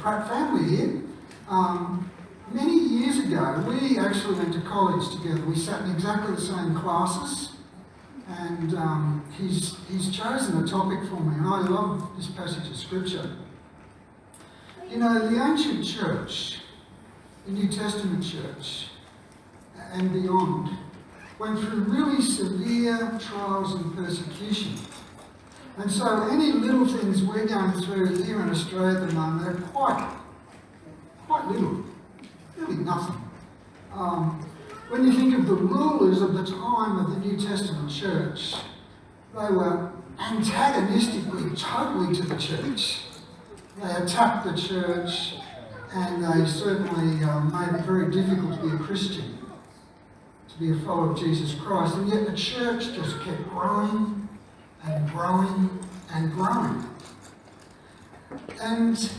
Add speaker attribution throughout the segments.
Speaker 1: Pratt family here. Many years ago, we actually went to college together. We sat in exactly the same classes, and he's chosen a topic for me, and I love this passage of Scripture. You know, the ancient church, the New Testament church, and beyond, went through really severe trials and persecution. And so any little things we're going through here in Australia at the moment are quite little, really nothing. When you think of the rulers of the time of the New Testament church, they were antagonistically totally to the church. They attacked the church, and they certainly made it very difficult to be a Christian, to be a follower of Jesus Christ. And yet the church just kept growing and growing and growing. And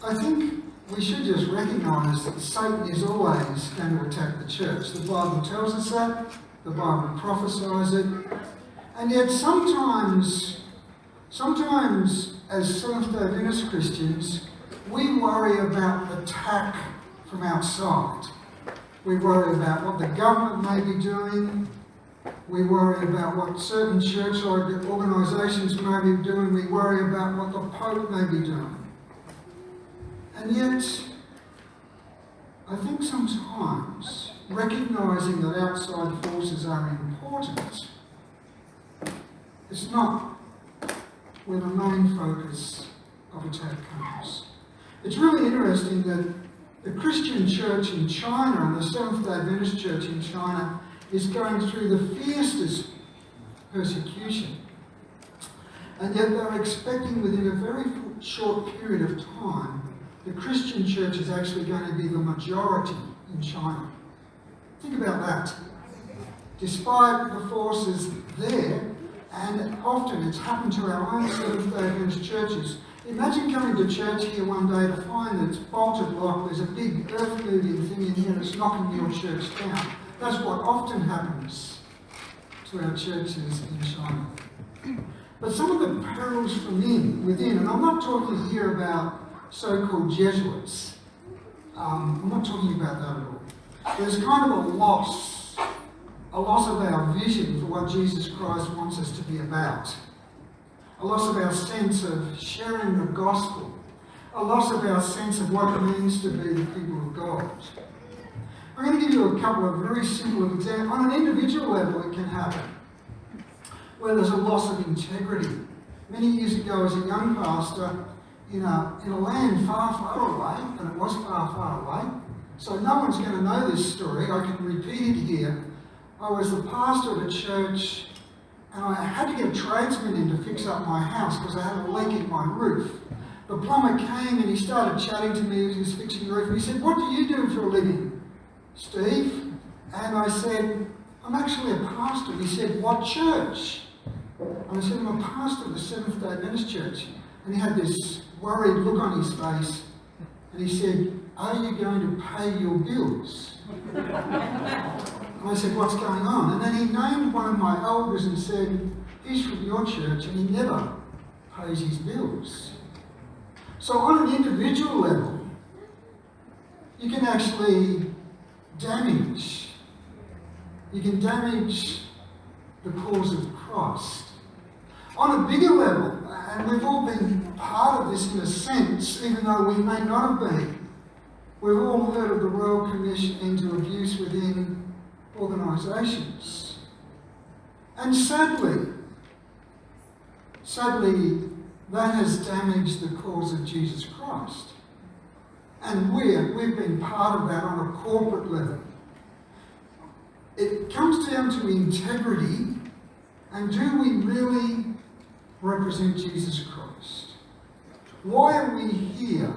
Speaker 1: I think we should just recognise that Satan is always going to attack the church. The Bible tells us that. The Bible prophesies it. And yet sometimes as Seventh-day Adventist Christians, we worry about the attack from outside. We worry about what the government may be doing. We worry about what certain church organisations may be doing. We worry about what the Pope may be doing. And yet, I think sometimes recognising that outside forces are important, it's not where the main focus of attack comes. It's really interesting that the Christian church in China and the Seventh-day Adventist church in China is going through the fiercest persecution. And yet they're expecting within a very short period of time, the Christian church is actually going to be the majority in China. Think about that. Despite the forces there, and often it's happened to our own Seventh-day Adventist churches. Imagine coming to church here one day to find that it's bolted locked, there's a big earth-moving thing in here that's knocking your church down. That's what often happens to our churches in China. But some of the perils from within, and I'm not talking here about so-called Jesuits. I'm not talking about that at all. There's kind of a loss of our vision for what Jesus Christ wants us to be about. A loss of our sense of sharing the gospel. A loss of our sense of what it means to be the people of God. I'm going to give you a couple of very simple examples. On an individual level, it can happen, where there's a loss of integrity. Many years ago, as a young pastor, in a land far, far away, and it was far, far away, so no one's going to know this story, I can repeat it here. I was the pastor of a church, and I had to get a tradesman in to fix up my house because I had a leak in my roof. The plumber came and he started chatting to me as he was fixing the roof, and he said, "What do you do for a living, Steve?" And I said, "I'm actually a pastor." He said, "What church?" And I said, "I'm a pastor of the Seventh-day Adventist Church." And he had this worried look on his face, and he said, "Are you going to pay your bills?" And I said, "What's going on?" And then he named one of my elders and said, "He's from your church and he never pays his bills." So on an individual level, you can actually damage the cause of Christ. On a bigger level, and we've all been part of this in a sense, even though we may not have been, we've all heard of the Royal Commission into abuse within organisations. And sadly, that has damaged the cause of Jesus Christ. And we've been part of that on a corporate level. It comes down to integrity, and do we really represent Jesus Christ? Why are we here?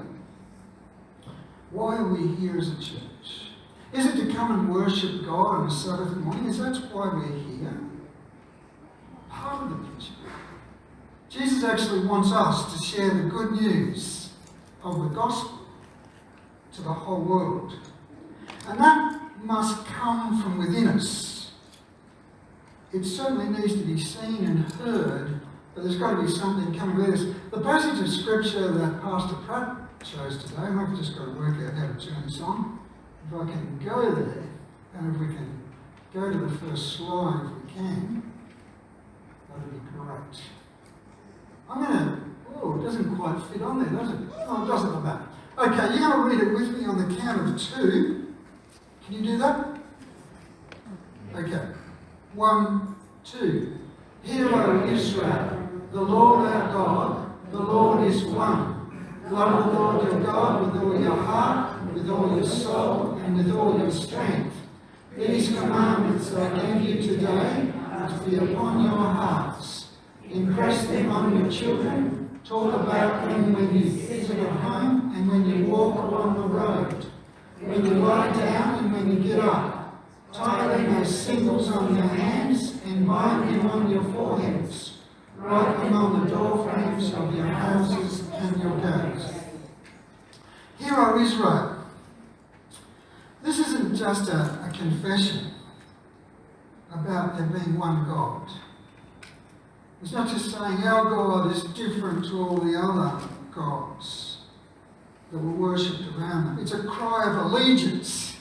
Speaker 1: Why are we here as a church? Is it to come and worship God on a Sabbath morning? Is that why we're here? Part of the picture. Jesus actually wants us to share the good news of the gospel to the whole world. And that must come from within us. It certainly needs to be seen and heard, but there's got to be something coming with us. The passage of Scripture that Pastor Pratt chose today, and I've just got to work out how to turn this on. If I can go there, and if we can go to the first slide if we can, that'd be great. I'm going to, oh, it doesn't quite fit on there, does it? Oh, it doesn't like that. Okay, you're going to read it with me on the count of 2. Can you do that? Okay. 1, 2. Hear, O Israel, the Lord our God, the Lord is one. Love the Lord your God with all your heart, with all your soul, and with all your strength. These commandments I give you today are to be upon your hearts. Impress them on your children. Talk about them when you sit at home and when you walk along the road, when you lie down and when you get up. Tie them as symbols on your hands and bind them on your foreheads. Write them on the door frames of your houses and your gates. Hear, O Israel. This isn't just a confession about there being one God. It's not just saying our God is different to all the other gods that were worshipped around them. It's a cry of allegiance.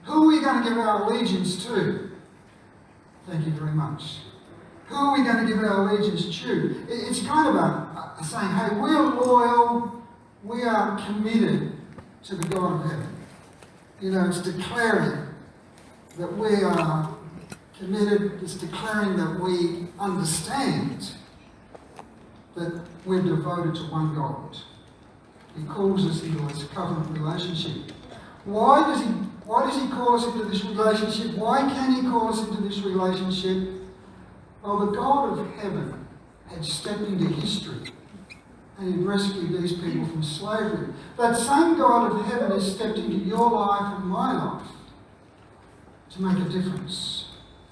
Speaker 1: Who are we going to give our allegiance to? Thank you very much. Who are we going to give our allegiance to? It's kind of a saying, hey, we're loyal, we are committed to the God of heaven. You know, it's declaring that we are committed, it's declaring that we understand that we're devoted to one God. He calls us into this covenant relationship. Why does he call us into this relationship? Why can he call us into this relationship? Well, the God of heaven had stepped into history and he'd rescued these people from slavery. That same God of heaven has stepped into your life and my life to make a difference.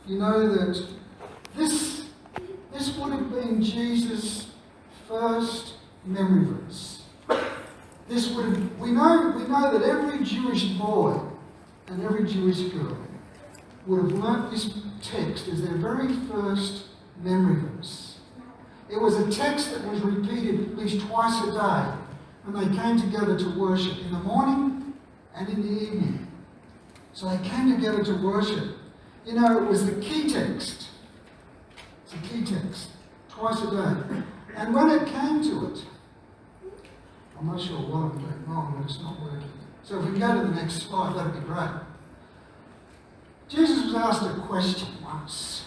Speaker 1: You know that this would have been Jesus' first memory verse. We know that every Jewish boy and every Jewish girl would have learnt this text as their very first memory verse. It was a text that was repeated at least twice a day when they came together to worship, in the morning and in the evening. So they came together to worship. You know, it was the key text. It's a key text, twice a day. And when it came to it, I'm not sure what I'm doing wrong, but it's not working. So if we can go to the next slide, that'd be great. Jesus was asked a question once.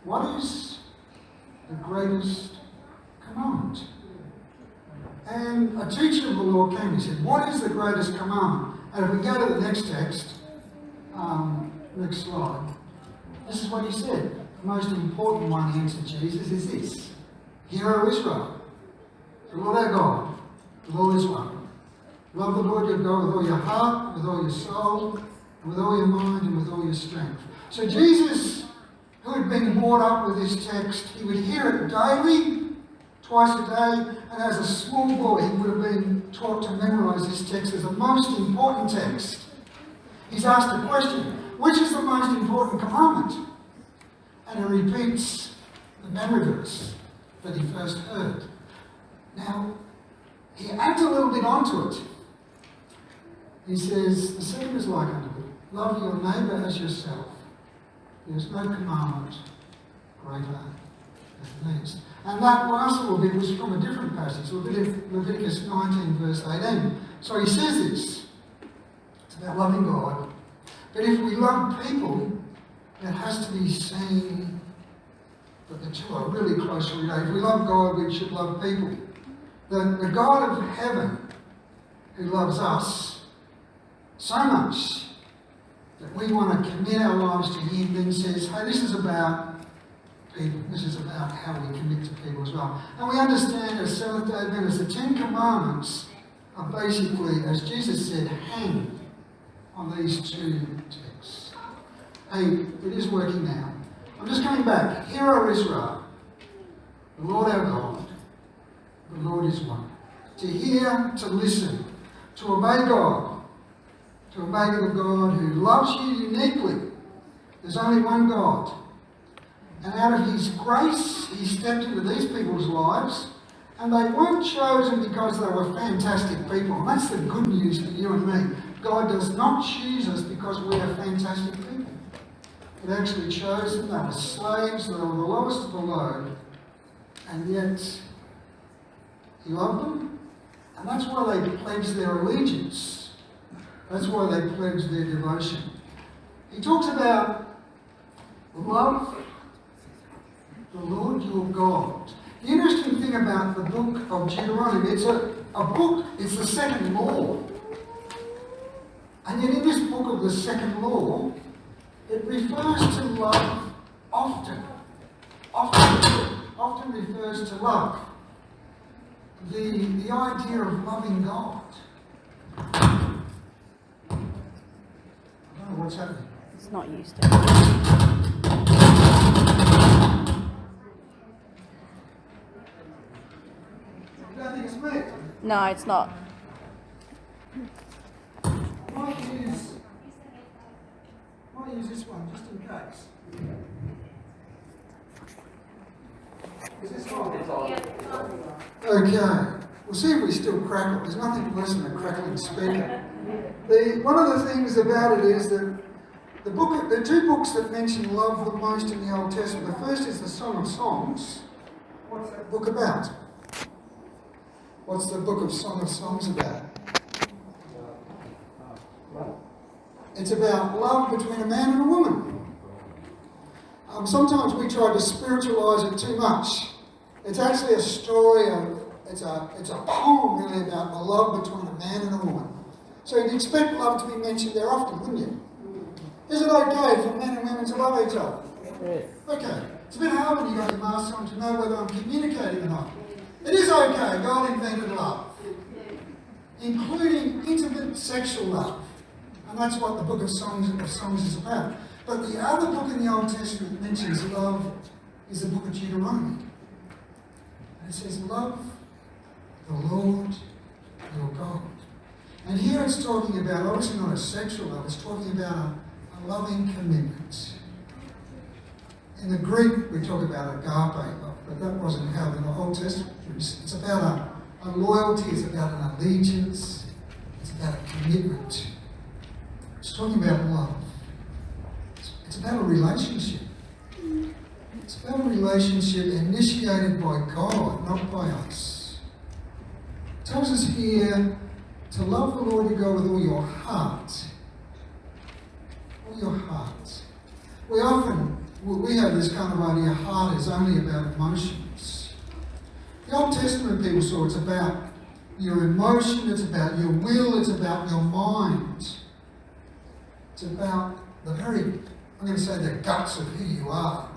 Speaker 1: What is the greatest commandment? And a teacher of the law came and said, what is the greatest commandment? And if we go to the next text, next slide, this is what he said. The most important one, answered Jesus, is this. Hear, O Israel, the Lord our God, the Lord is one. Love the Lord your God with all your heart, with all your soul, and with all your mind, and with all your strength. So Jesus, who had been brought up with this text, he would hear it daily, twice a day, and as a small boy he would have been taught to memorise this text as the most important text. He's asked a question, which is the most important commandment? And he repeats the memory verse that he first heard. Now, he adds a little bit onto it. He says, the second is like unto it. Love your neighbour as yourself. There is no commandment greater than these. And that last little bit was from a different passage, Leviticus 19, verse 18. So he says this. It's about loving God. But if we love people, it has to be seen that the two are really closely related. If we love God, we should love people. The God of heaven, who loves us so much that we want to commit our lives to him, then says, hey, this is about people. This is about how we commit to people as well. And we understand as Seventh-day Adventists, the Ten Commandments are basically, as Jesus said, hang on these two texts. Hey, it is working now. I'm just coming back. Hear, O Israel, the Lord our God, the Lord is one. To hear, to listen, to obey God, to obey the God who loves you uniquely. There's only one God. And out of his grace, he stepped into these people's lives And they weren't chosen because they were fantastic people. And that's the good news for you and me. God does not choose us because we are fantastic people. He actually chose them. They were slaves. They were the lowest of the low. And yet, He loved them. And that's why they pledged their allegiance. That's why they pledged their devotion. He talks about love the Lord your God. The interesting thing about the book of Deuteronomy, it's a book, it's the second law. And yet in this book of the second law, it refers to love often. Often refers to love. The idea of loving God. I don't know what's happening.
Speaker 2: It's not used to.
Speaker 1: You don't think it's me?
Speaker 2: No, it's not.
Speaker 1: Might use this one just in case. Is this on? Okay. We'll see if we still crackle. There's nothing worse than a crackling speaker. One of the things about it is that the two books that mention love the most in the Old Testament, the first is the Song of Songs. What's that book about? What's the book of Song of Songs about? It's about love between a man and a woman. Sometimes we try to spiritualise it too much. It's actually a story of, it's a poem really about the love between a man and a woman. So you'd expect love to be mentioned there often, wouldn't you? Is it okay for men and women to love each other? Okay. It's a bit hard when you've got your mask on to know whether I'm communicating or not. It is okay. God invented love, including intimate sexual love. And that's what the book of Songs is about. But the other book in the Old Testament that mentions love is the book of Deuteronomy. And it says, love the Lord your God. And here it's talking about, obviously not a sexual love, it's talking about a loving commitment. In the Greek, we talk about agape love, but that wasn't how the Old Testament used it. It's about a loyalty, it's about an allegiance, it's about a commitment. It's talking about love. It's about a relationship. It's about a relationship initiated by God, not by us. It tells us here to love the Lord your God with all your heart. All your heart. We have this kind of idea, heart is only about emotions. The Old Testament people saw it's about your emotion, it's about your will, it's about your mind. It's about the very, I'm going to say the guts of who you are.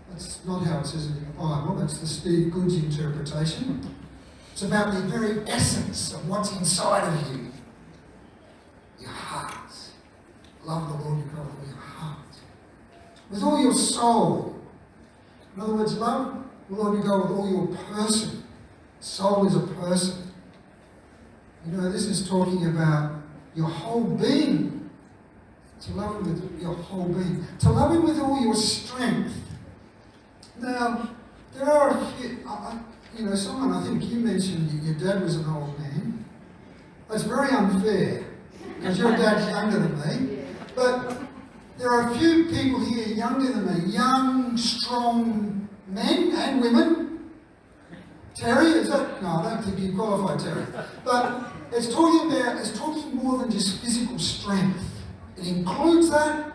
Speaker 1: That's not how it says it in the Bible, that's the Steve Goods interpretation. It's about the very essence of what's inside of you. Your heart. Love the Lord your God with your heart. With all your soul. In other words, love the Lord your God with all your person. Soul is a person. You know, this is talking about your whole being. To love Him with your whole being. To love Him with all your strength. Now, there are a few, someone, I think you mentioned your dad was an old man. That's very unfair, because your dad's younger than me. But there are a few people here younger than me. Young, strong men and women. Terry, is that? No, I don't think you qualify, Terry. But it's talking more than just physical strength. It includes that,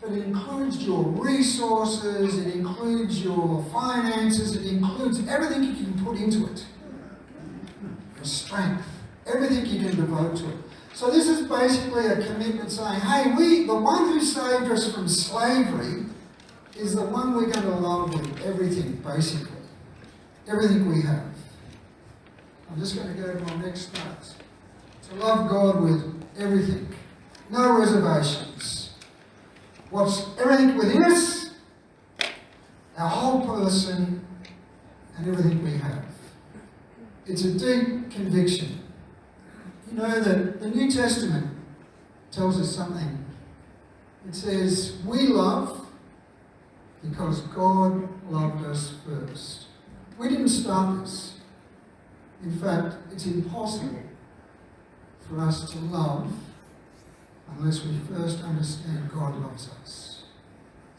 Speaker 1: but it includes your resources, it includes your finances, it includes everything you can put into it. Your strength, everything you can devote to it. So this is basically a commitment saying, hey, the one who saved us from slavery is the one we're going to love with everything, basically. Everything we have. I'm just going to go to my next slide. To love God with everything. No reservations. What's everything within us, our whole person, and everything we have. It's a deep conviction. You know that the New Testament tells us something. It says, we love because God loved us first. We didn't start this. In fact, it's impossible for us to love unless we first understand God loves us.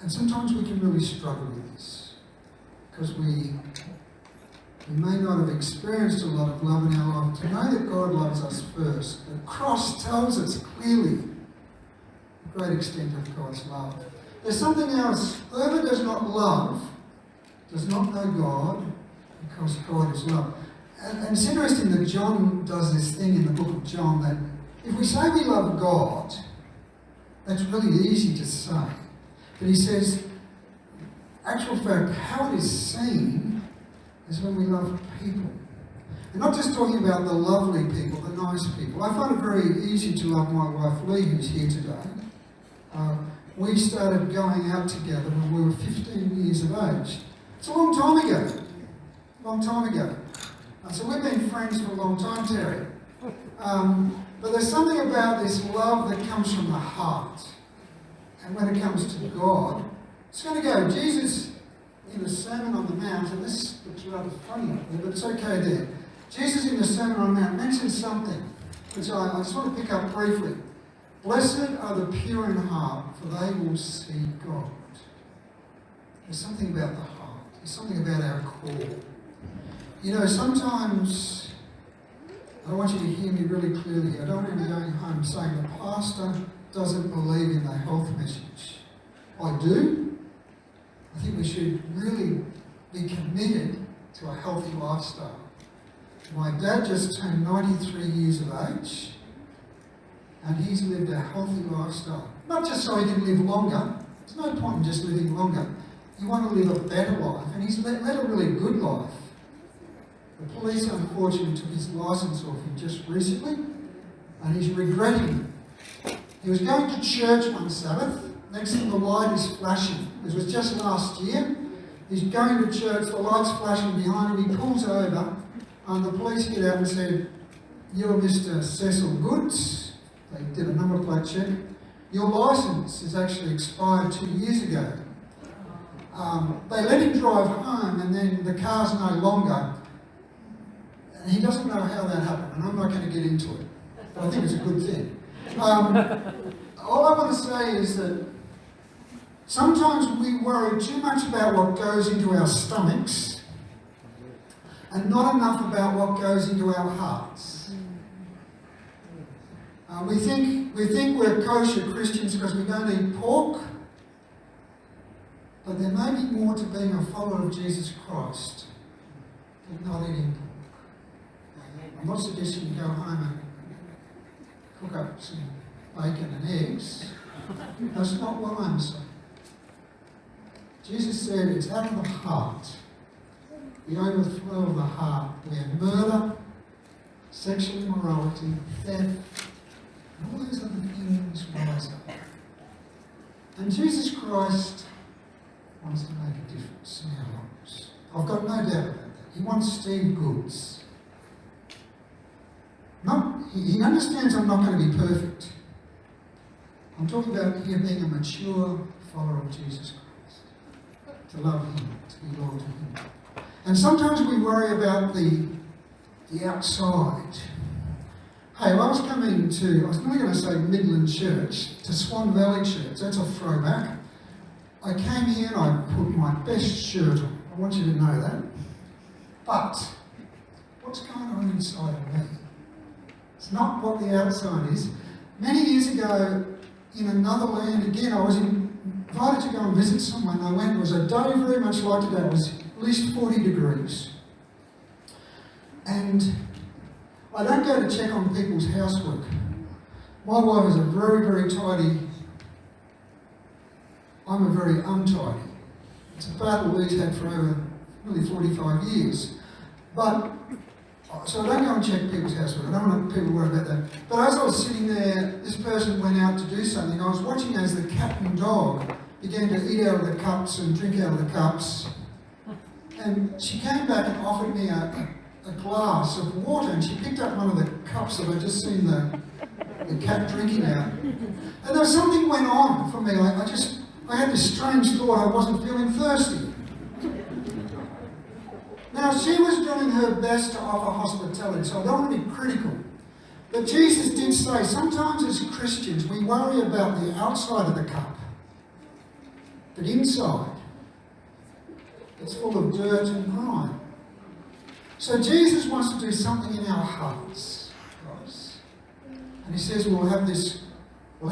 Speaker 1: And sometimes we can really struggle with this because we may not have experienced a lot of love in our life. To know that God loves us first, the cross tells us clearly the great extent of God's love. There's something else. Whoever does not love does not know God, because God is love. And it's interesting that John does this thing in the book of John, that if we say we love God, that's really easy to say. But he says, actual fact, how it is seen is when we love people. And not just talking about the lovely people, the nice people. I find it very easy to love my wife Lee, who's here today. We started going out together when we were 15 years of age. It's a long time ago. Long time ago. So we've been friends for a long time, Terry. But there's something about this love that comes from the heart. And when it comes to God, it's going to go. Jesus, in the Sermon on the Mount, and this looks rather funny up there, but it's okay there. Jesus in the Sermon on the Mount mentions something, which I just want to pick up briefly. Blessed are the pure in heart, for they will see God. There's something about the heart. There's something about our core. You know, sometimes, I want you to hear me really clearly. I don't want to be going home saying the pastor doesn't believe in the health message. I do. I think we should really be committed to a healthy lifestyle. My dad just turned 93 years of age, and he's lived a healthy lifestyle. Not just so he can live longer. There's no point in just living longer. You want to live a better life, and he's led a really good life. The police, unfortunately, took his licence off him just recently, and he's regretting it. He was going to church one Sabbath. Next thing, the light is flashing. This was just last year. He's going to church, the light's flashing behind him. He pulls over, and the police get out and said, "You're Mr. Cecil Goods." They did a number plate check. "Your licence is actually expired 2 years ago." They let him drive home, and then the car's no longer. And he doesn't know how that happened, and I'm not going to get into it. But I think it's a good thing. All I want to say is that sometimes we worry too much about what goes into our stomachs and not enough about what goes into our hearts. We think we're kosher Christians because we don't eat pork, but there may be more to being a follower of Jesus Christ than not eating pork. I'm not suggesting you go home and cook up some bacon and eggs. That's not what I'm saying. Jesus said it's out of the heart, the overflow of the heart, where murder, sexual immorality, theft, and all those other things rise up. And Jesus Christ wants to make a difference in our lives. I've got no doubt about that. He wants Steve Goods. He understands I'm not going to be perfect. I'm talking about here being a mature follower of Jesus Christ. To love Him, to be loyal to Him. And sometimes we worry about the outside. Hey, I was nearly going to say Midland Church, to Swan Valley Church. That's a throwback. I came here and I put my best shirt on. I want you to know that. But what's going on inside of me? It's not what the outside is. Many years ago, in another land, again, I was invited to go and visit someone. I went, it was a day very much like today. It was at least 40 degrees. And I don't go to check on people's housework. My wife is a very, very tidy. I'm a very untidy. It's a battle we've had for over nearly 45 years. So I don't go and check people's housework. I don't want people to worry about that. But as I was sitting there, this person went out to do something. I was watching as the cat and dog began to eat out of the cups and drink out of the cups. And she came back and offered me a glass of water, and she picked up one of the cups that I'd just seen the cat drinking out. And there was something went on for me. I had this strange thought I wasn't feeling thirsty. Now, Now, she was doing her best to offer hospitality, so I don't want to be critical. But Jesus did say, sometimes as Christians, we worry about the outside of the cup. But inside, it's full of dirt and grime. So Jesus wants to do something in our hearts, guys. And he says we'll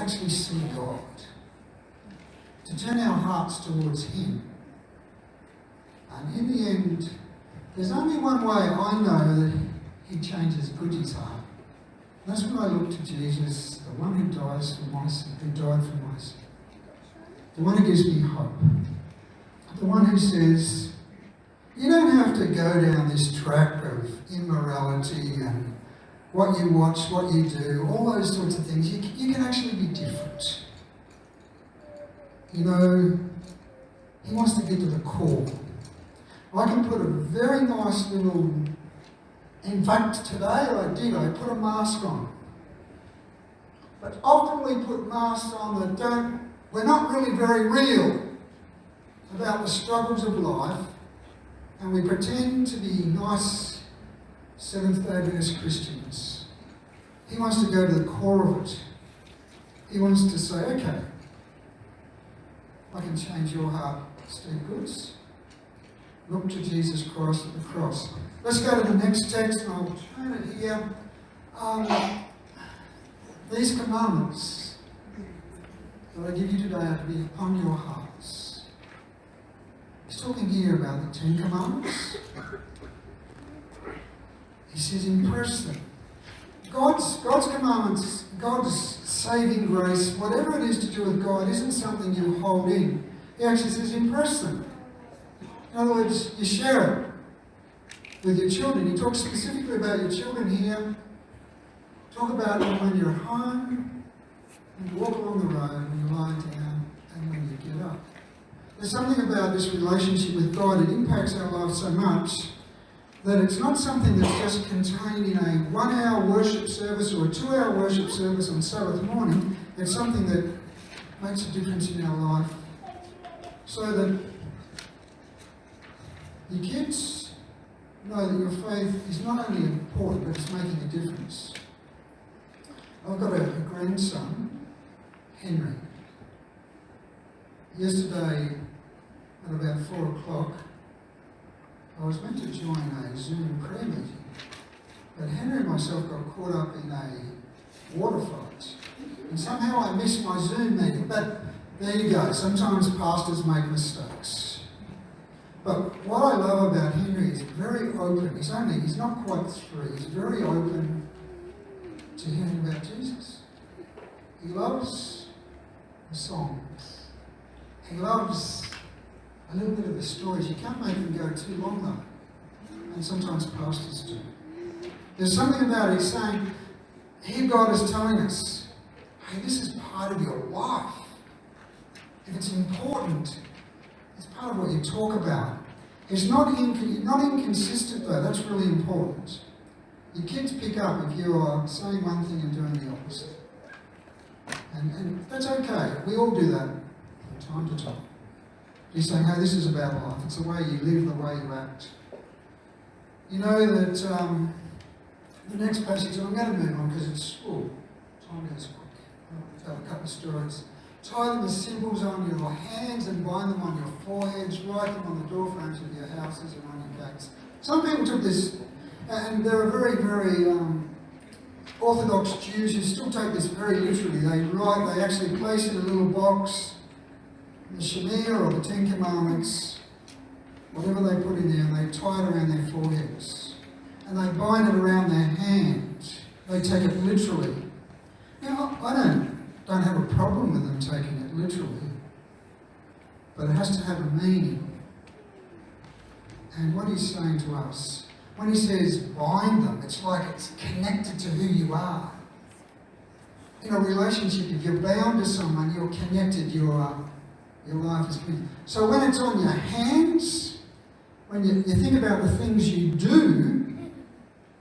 Speaker 1: actually see God. To turn our hearts towards him. And in the end, there's only one way I know that he changes Bridget's heart. And that's when I look to Jesus, the one who dies for my sin, who died for my sin. The one who gives me hope. The one who says, you don't have to go down this track of immorality and what you watch, what you do, all those sorts of things. You can actually be different. You know, he wants to get to the core. I can put a very nice little, in fact today I put a mask on. But often we put masks on that we're not really very real about the struggles of life, and we pretend to be nice Seventh-day Adventist Christians. He wants to go to the core of it. He wants to say, okay, I can change your heart, Steve Goods. Look to Jesus Christ at the cross. Let's go to the next text, and I'll turn it here. These commandments that I give you today are to be upon your hearts. He's talking here about the 10 Commandments. He says, impress them. God's commandments, God's saving grace, whatever it is to do with God, isn't something you hold in. He actually says, impress them. In other words, you share it with your children. He talks specifically about your children here. Talk about it when you're at home, when you walk along the road, when you lie down, and when you get up. There's something about this relationship with God, it impacts our lives so much that it's not something that's just contained in a 1-hour worship service or a 2-hour worship service on Sabbath morning. It's something that makes a difference in our life. So that your kids know that your faith is not only important, but it's making a difference. I've got a grandson, Henry. Yesterday, at about 4 o'clock, I was meant to join a Zoom prayer meeting, but Henry and myself got caught up in a water fight, and somehow I missed my Zoom meeting. But there you go, sometimes pastors make mistakes. But what I love about Henry is very open. He's not quite 3. He's very open to hearing about Jesus. He loves the songs. He loves a little bit of the stories. You can't make them go too long though. And sometimes pastors do. There's something about it. He's saying, here God is telling us, hey, this is part of your life. If it's important, it's part of what you talk about. It's not inconsistent though, that's really important. Your kids pick up if you are saying one thing and doing the opposite. And that's okay. We all do that from time to time. You're saying, hey, this is about life. It's the way you live, the way you act. You know that the next passage, I'm going to move on because it's time goes quick. I'll tell a couple of stories. Tie them as symbols on your hands and bind them on your foreheads. Write them on the door frames of your houses and on your gates. Some people took this, and there are very, very Orthodox Jews who still take this very literally. They actually place in a little box the Shema or the 10 Commandments, whatever they put in there, and they tie it around their foreheads. And they bind it around their hands. They take it literally. Now, I don't have a problem with them taking it literally, but it has to have a meaning. And what he's saying to us, when he says bind them, it's like it's connected to who you are. In a relationship, if you're bound to someone, you're connected, your life is connected. So when it's on your hands, when you think about the things you do,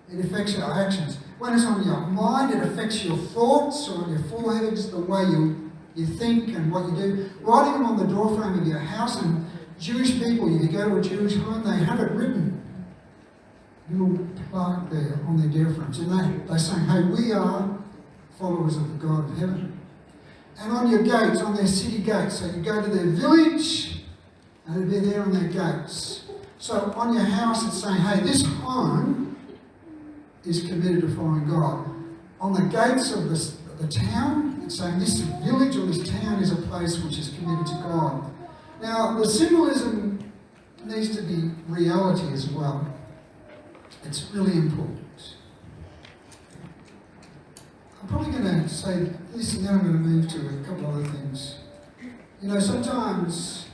Speaker 1: it affects your actions. When it's on your mind, it affects your thoughts, or on your foreheads, the way you think and what you do. Writing them on the doorframe of your house, and Jewish people, if you go to a Jewish home, they have it written little plaque there on their difference, and they're saying, hey, we are followers of the God of heaven. And on your gates, on their city gates, so you go to their village, and it'll be there on their gates. So on your house, it's saying, hey, this home is committed to following God. On the gates of the town, it's saying this village or this town is a place which is committed to God. Now, the symbolism needs to be reality as well. It's really important. I'm probably going to say this and then I'm going to move to a couple other things. You know, sometimes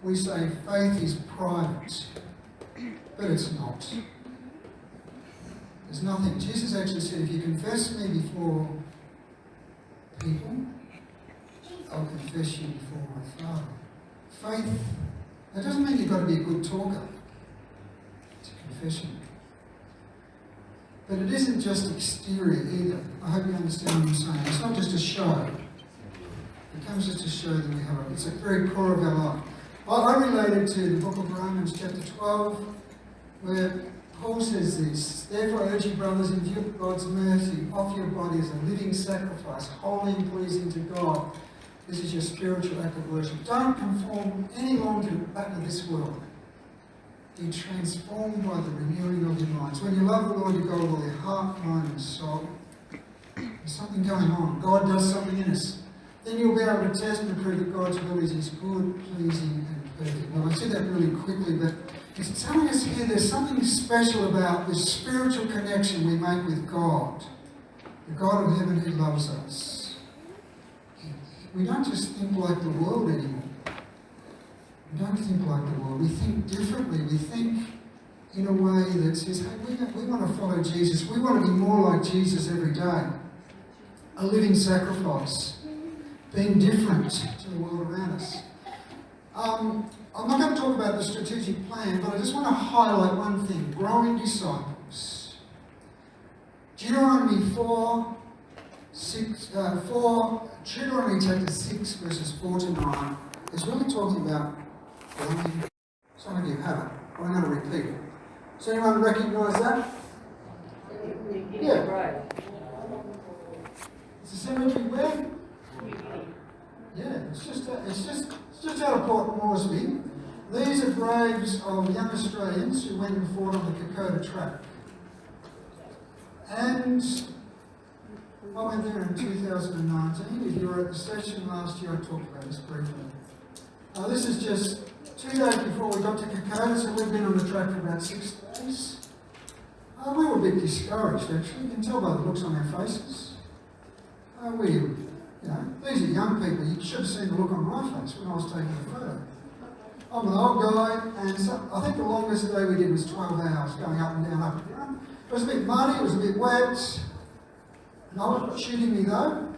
Speaker 1: we say faith is private, but it's not. There's nothing. Jesus actually said, if you confess me before people, I'll confess you before my Father. Faith, that doesn't mean you've got to be a good talker. It's a confession. But it isn't just exterior either. I hope you understand what I'm saying. It's not just a show. It comes just to show that we have it's a very core of our life. I related to the book of Romans chapter 12, where Paul says this, therefore I urge you, brothers, in view of God's mercy, offer your body as a living sacrifice, holy and pleasing to God. This is your spiritual act of worship. Don't conform any longer back to this world. Be transformed by the renewing of your minds. When you love the Lord your God with all your heart, mind and soul, there's something going on. God does something in us. Then you'll be able to test and prove that God's will is His good, pleasing and perfect. Well, I said that really quickly, but it's telling us here there's something special about this spiritual connection we make with God. The God of heaven who loves us. We don't just think like the world anymore. We don't think like the world. We think differently. We think in a way that says, hey, we want to follow Jesus. We want to be more like Jesus every day. A living sacrifice. Being different to the world around us. I'm not going to talk about the strategic plan, but I just want to highlight one thing. Growing disciples. Deuteronomy Deuteronomy chapter 6, verses 4 to 9, is really talking about growing. Some of you have it, but I'm going to repeat it. Does anyone recognise that? Yeah.
Speaker 3: Right.
Speaker 1: It's a cemetery where? Yeah, it's just out of Port Moresby. These are graves of young Australians who went and fought on the Kokoda track. And I went there in 2019. If you were at the session last year, I talked about this briefly. This is just 2 days before we got to Kokoda, so we've been on the track for about 6 days. We were a bit discouraged, actually. You can tell by the looks on their faces. These are young people. You should have seen the look on my face when I was taking the photo. I'm an old guy, and so I think the longest day we did was 12 hours going up and down, up and down. It was a bit muddy, it was a bit wet. No one was shooting me though.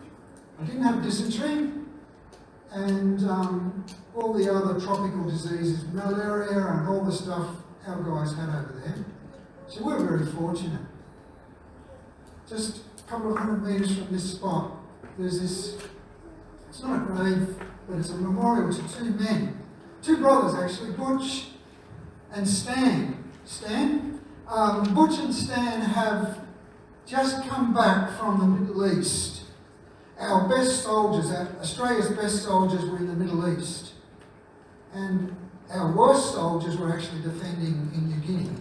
Speaker 1: I didn't have dysentery, and all the other tropical diseases, malaria and all the stuff our guys had over there. So we were very fortunate. Just a couple of 100 metres from this spot, there's this, it's not a grave, but it's a memorial to 2 men. 2 brothers actually, Butch and Stan. Butch and Stan have just come back from the Middle East. Our best soldiers, Australia's best soldiers were in the Middle East. And our worst soldiers were actually defending in New Guinea.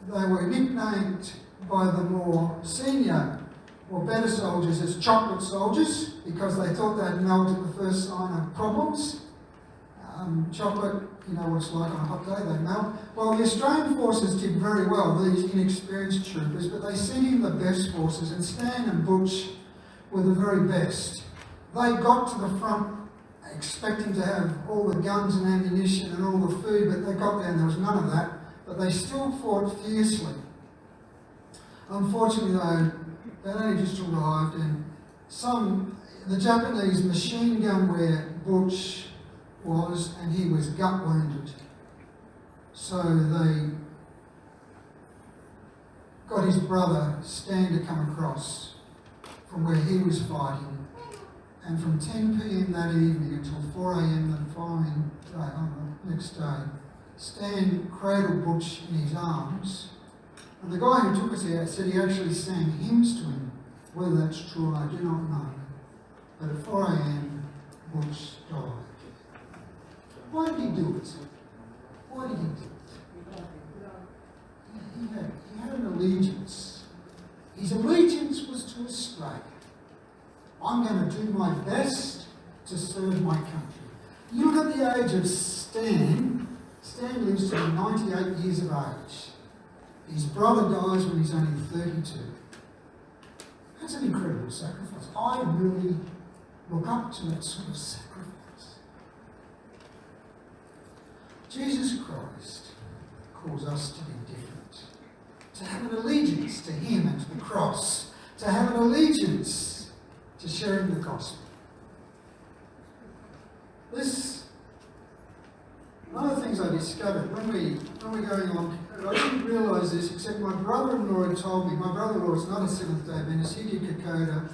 Speaker 1: They were nicknamed by the more senior or better soldiers as chocolate soldiers because they thought they'd melt at the first sign of problems. Chocolate, you know what it's like on a hot day, they melt. Well, the Australian forces did very well, these inexperienced troopers, but they sent in the best forces, and Stan and Butch were the very best. They got to the front expecting to have all the guns and ammunition and all the food, but they got there and there was none of that, but they still fought fiercely. Unfortunately, though, they'd only just arrived, and the Japanese machine gun where Butch was, and he was gut wounded. So they got his brother Stan to come across from where he was fighting, and from 10 p.m. that evening until 4 a.m. the following day, on the next day, Stan cradled Butch in his arms And the guy who took us out said he actually sang hymns to him. Whether that's true, I do not know. But at 4 a.m., Butch died. Why did he do it? Why did he do it? He had an allegiance. His allegiance was to Australia. I'm going to do my best to serve my country. You look at the age of Stan. Stan lives to be 98 years of age. His brother dies when he's only 32. That's an incredible sacrifice. I really look up to that sort of sacrifice. Jesus Christ calls us to be different. To have an allegiance to Him and to the cross. To have an allegiance to sharing the gospel. One of the things I discovered when we were going on, I didn't realise this, except my brother-in-law had told me. My brother-in-law was not a Seventh-day Adventist. He did Kokoda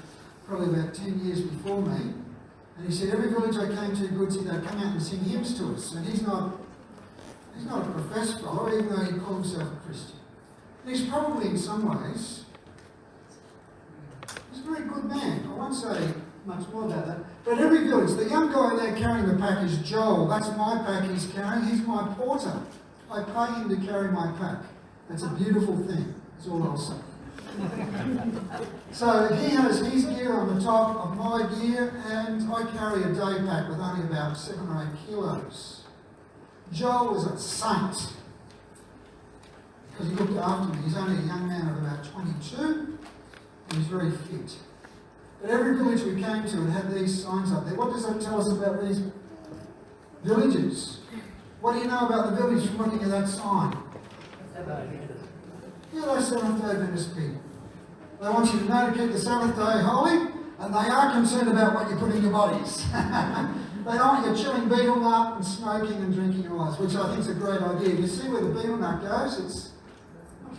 Speaker 1: probably about 10 years before me. And he said, every village I came to, Goodsey, they'd come out and sing hymns to us. And he's not a professed fellow, even though he called himself a Christian. And he's probably, in some ways, he's a very good man. I won't say much more about that. But every village, the young guy there carrying the pack is Joel. That's my pack he's carrying. He's my porter. I pay him to carry my pack. That's a beautiful thing. That's all I'll say. So he has his gear on the top of my gear, and I carry a day pack with only about 7 or 8 kilos. Joel is a saint because he looked after me. He's only a young man of about 22, and he's very fit. But every village we came to, it had these signs up there. What does that tell us about these villages? What do you know about the village from looking at that sign? Yeah, those Seventh-day Adventist people. They want you to know to keep the Sabbath day holy, and they are concerned about what you put in your bodies. They don't want you chewing betel nut and smoking and drinking ice, which I think is a great idea. You see where the betel nut goes? It's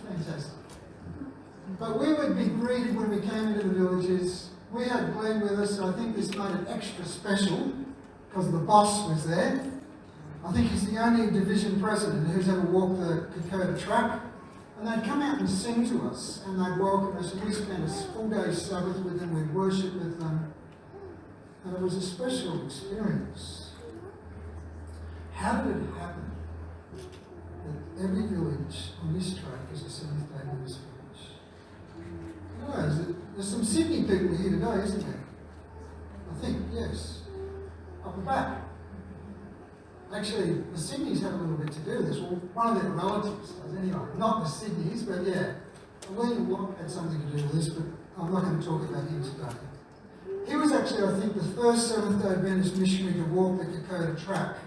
Speaker 1: fantastic. But we would be greeted when we came into the villages. We had Glenn with us, so I think this made it extra special because the boss was there. I think he's the only division president who's ever walked the Kokoda track. And they'd come out and sing to us, and they'd welcome us, and we spent a full day's Sabbath with them, we'd worship with them. And it was a special experience. How did it happen that every village on this track is a Seventh-day Adventist village? There's some Sydney people here today, isn't there? I think, yes. Up the back. Actually, the Sydneys have a little bit to do with this. Well, one of their relatives does anyway. Not the Sydneys, but yeah. William Watt had something to do with this, but I'm not going to talk about him today. He was actually, I think, the first Seventh-day Adventist missionary to walk the Kokoda track.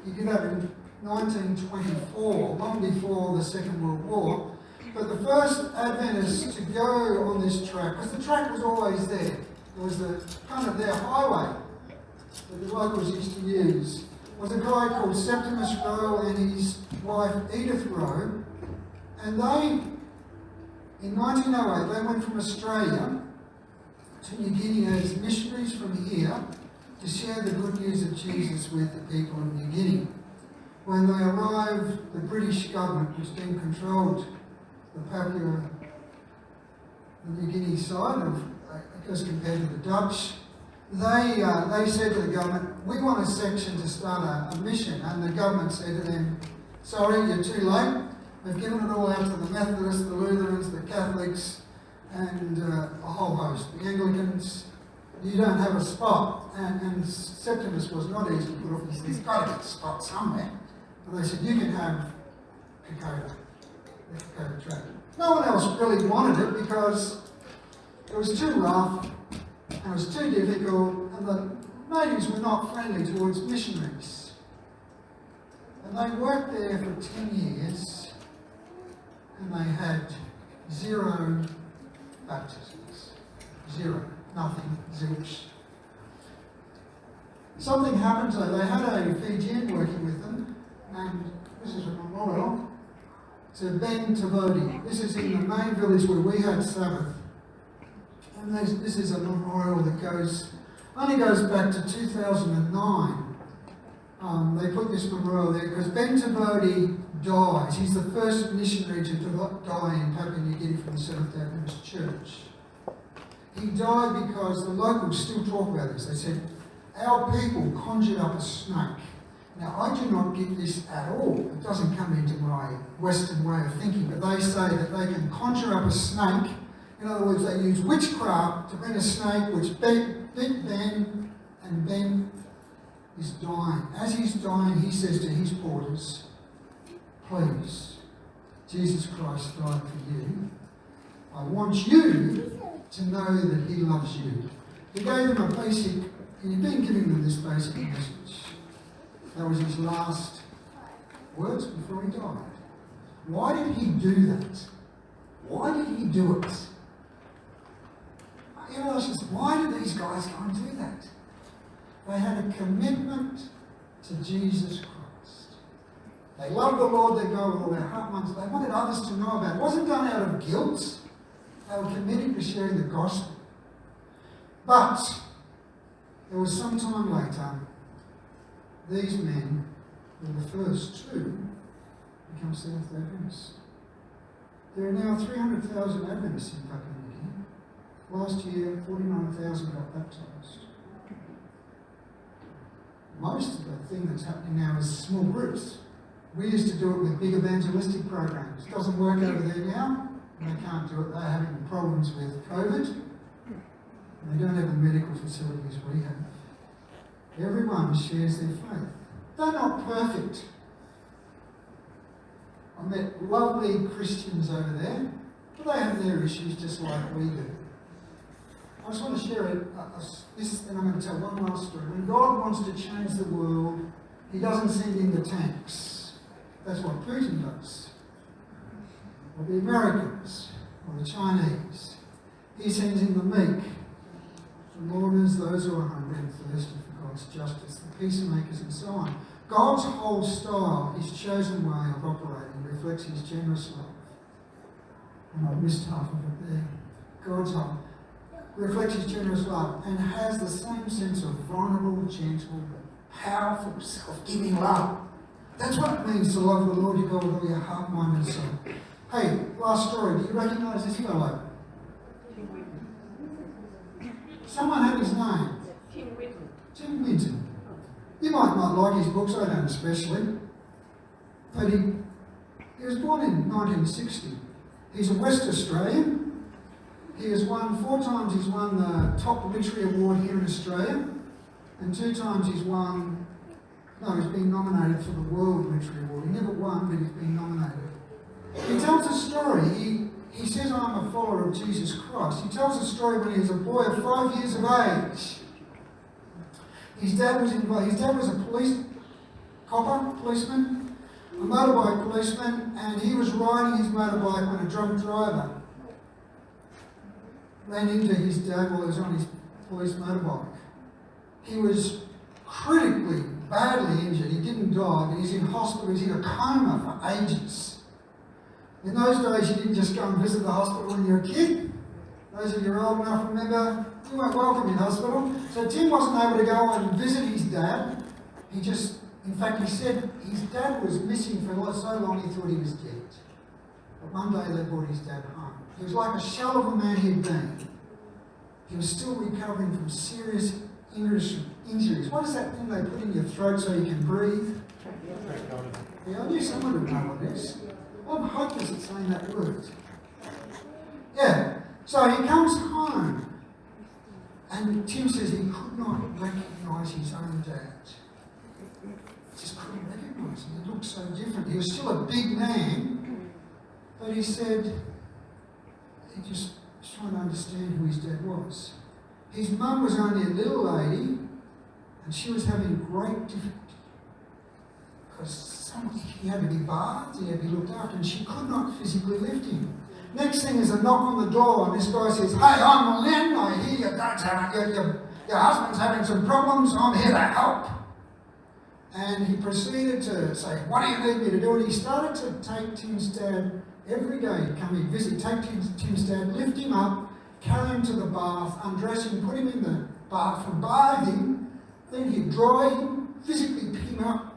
Speaker 1: He did that in 1924, long before the Second World War. But the first Adventist to go on this track, because the track was always there. It was the kind of their highway that the locals used to use. Was a guy called Septimus Rowe and his wife Edith Rowe, and they, in 1908, they went from Australia to New Guinea as missionaries from here to share the good news of Jesus with the people of New Guinea. When they arrived, the British government, which then controlled the Papua, the New Guinea side of, as compared to the Dutch, they said to the government, we want a section to start a mission. And the government said to them, sorry, you're too late. We've given it all out to the Methodists, the Lutherans, the Catholics, and a whole host. The Anglicans, you don't have a spot. And Septimus was not easy to put off. He said, there's got to be a spot somewhere. And they said, you can have Kokoda, the Kokoda track. No one else really wanted it because it was too rough. And it was too difficult, and the natives were not friendly towards missionaries. And they worked there for 10 years, and they had 0 baptisms. 0. Nothing. Zilch. Something happened, so they had a Fijian working with them, and this is a memorial to Ben Tavodi. This is in the main village where we had Sabbath. And this is a memorial that only goes back to 2009. They put this memorial there because Ben Tavodi dies. He's the first missionary to die in Papua New Guinea from the Seventh Adventist Church. He died because the locals still talk about this. They said, our people conjured up a snake. Now, I do not get this at all. It doesn't come into my Western way of thinking, but they say that they can conjure up a snake. In other words, they use witchcraft to bring a snake which bit Ben, and Ben is dying. As he's dying, he says to his porters, please, Jesus Christ died for you. I want you to know that he loves you. He gave them a basic, and he'd been giving them this basic message. That was his last words before he died. Why did he do that? Why did he do it? You know, why did these guys go and do that? They had a commitment to Jesus Christ. They loved the Lord, they go with all their heart, minds. They wanted others to know about it. It wasn't done out of guilt. They were committed to sharing the gospel. But there was some time later, these men were the first to become Seventh Adventists. There are now 300,000 Adventists in Papua New Guinea. Last year, 49,000 got baptised. Most of the thing that's happening now is small groups. We used to do it with big evangelistic programs. It doesn't work over there now. They can't do it. They're having problems with COVID. And they don't have the medical facilities we have. Everyone shares their faith. They're not perfect. I met lovely Christians over there, but they have their issues just like we do. I just want to share this, and I'm going to tell one last story. When God wants to change the world, he doesn't send in the tanks. That's what Putin does. Or the Americans, or the Chinese. He sends in the meek, the mourners, those who are hungry and thirsty for God's justice, the peacemakers, and so on. God's whole style, his chosen way of operating, reflects his generous love. And I missed half of it there. God's whole reflects his generous love and has the same sense of vulnerable, gentle, powerful, self-giving love. That's what it means to love the Lord your God with all your heart, mind, and soul. Hey, last story. Do you recognise this fellow? Someone had his name. Tim Winton. You might not like his books, I don't especially. But he was born in 1960. He's a West Australian. He has won 4 times, he's won the top literary award here in Australia. And 2 times he's been nominated for the World Literary Award. He never won, but he's been nominated. He tells a story. He says, I'm a follower of Jesus Christ. He tells a story when he was a boy of 5 years of age. His dad was a policeman, a motorbike policeman, and he was riding his motorbike when a drunk driver ran into his dad while he was on his police motorbike. He was critically, badly injured. He didn't die, but he's in hospital. He's in a coma for ages. In those days, you didn't just go and visit the hospital when you were a kid. Those of you who are old enough remember, you weren't welcome in hospital. So Tim wasn't able to go and visit his dad. In fact, he said his dad was missing for so long he thought he was dead. But one day they brought his dad home. He was like a shell of a man he had been. He was still recovering from serious injuries. What is that thing they put in your throat so you can breathe? Yeah, I knew someone would know what it is. I'm hopeless at saying that word. Yeah. So he comes home, and Tim says he could not recognise his own dad. He just couldn't recognise him. He looked so different. He was still a big man, but he said he just was trying to understand who his dad was. His mum was only a little lady, and she was having great difficulty because he had to be bathed, he had to be looked after, and she could not physically lift him. Next thing is a knock on the door, and this guy says, "Hey, I'm Len. I hear your husband's having some problems. I'm here to help." And he proceeded to say, "What do you need me to do?" And he started to take Tim's dad every day, come and visit, take Tim's dad, lift him up, carry him to the bath, undress him, put him in the bathroom, bathe him, then he'd dry him, physically pick him up,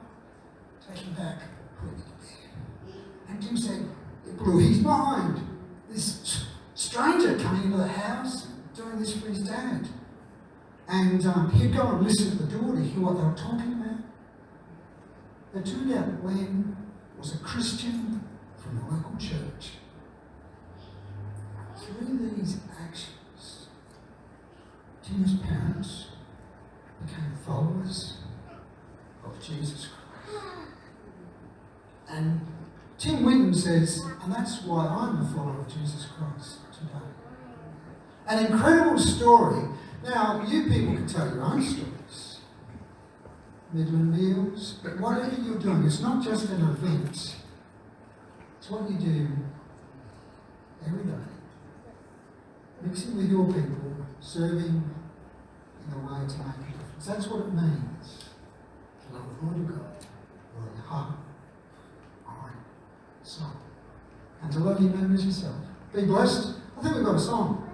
Speaker 1: take him back, put him in the bed. Tim said, it blew his mind. This stranger coming into the house, doing this for his dad. And he'd go and listen at the door to hear what they were talking about. It turned out that Len was a Christian from the local church. Through these actions, Tim's parents became followers of Jesus Christ. And Tim Winton says, and that's why I'm a follower of Jesus Christ today. An incredible story. Now, you people can tell your own stories. Midland meals, but whatever you're doing, it's not just an event. It's what you do every day. Mixing with your people, serving in a way to make a difference. That's what it means to love the Lord your God with your heart, mind, soul. And to love your neighbour as yourself. Be blessed. I think we've got a song.